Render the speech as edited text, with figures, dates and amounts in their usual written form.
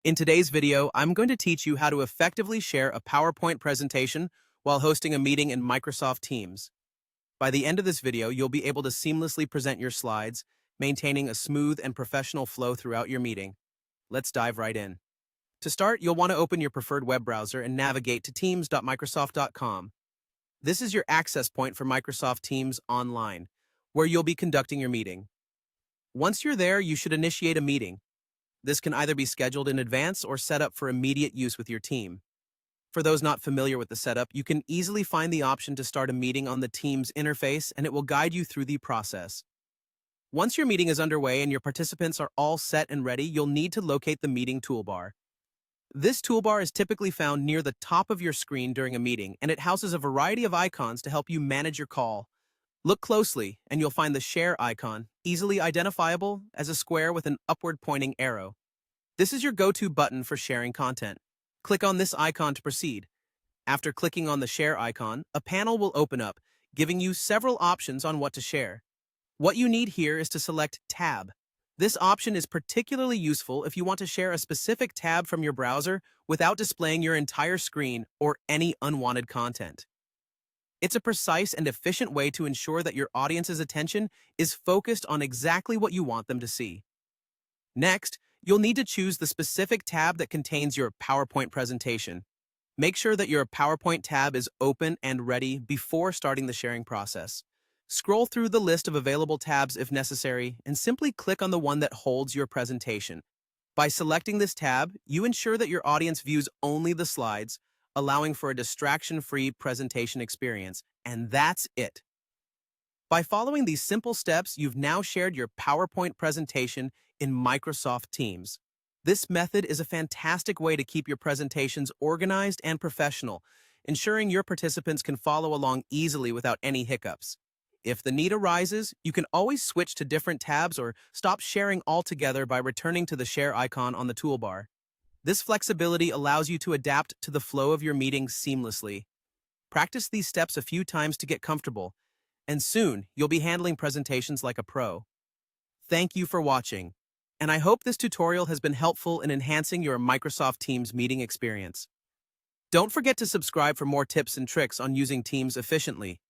In today's video, I'm going to teach you how to effectively share a PowerPoint presentation while hosting a meeting in Microsoft Teams. By the end of this video, you'll be able to seamlessly present your slides, maintaining a smooth and professional flow throughout your meeting. Let's dive right in. To start, you'll want to open your preferred web browser and navigate to teams.microsoft.com. This is your access point for Microsoft Teams Online, where you'll be conducting your meeting. Once you're there, you should initiate a meeting. This can either be scheduled in advance or set up for immediate use with your team. For those not familiar with the setup, you can easily find the option to start a meeting on the Teams interface, and it will guide you through the process. Once your meeting is underway and your participants are all set and ready, you'll need to locate the meeting toolbar. This toolbar is typically found near the top of your screen during a meeting, and it houses a variety of icons to help you manage your call. Look closely, and you'll find the Share icon, easily identifiable as a square with an upward-pointing arrow. This is your go-to button for sharing content. Click on this icon to proceed. After clicking on the Share icon, a panel will open up, giving you several options on what to share. What you need here is to select Tab. This option is particularly useful if you want to share a specific tab from your browser without displaying your entire screen or any unwanted content. It's a precise and efficient way to ensure that your audience's attention is focused on exactly what you want them to see. Next, you'll need to choose the specific tab that contains your PowerPoint presentation. Make sure that your PowerPoint tab is open and ready before starting the sharing process. Scroll through the list of available tabs if necessary, and simply click on the one that holds your presentation. By selecting this tab, you ensure that your audience views only the slides, allowing for a distraction-free presentation experience, and that's it. By following these simple steps, you've now shared your PowerPoint presentation in Microsoft Teams. This method is a fantastic way to keep your presentations organized and professional, ensuring your participants can follow along easily without any hiccups. If the need arises, you can always switch to different tabs or stop sharing altogether by returning to the Share icon on the toolbar. This flexibility allows you to adapt to the flow of your meeting seamlessly. Practice these steps a few times to get comfortable, and soon you'll be handling presentations like a pro. Thank you for watching, and I hope this tutorial has been helpful in enhancing your Microsoft Teams meeting experience. Don't forget to subscribe for more tips and tricks on using Teams efficiently.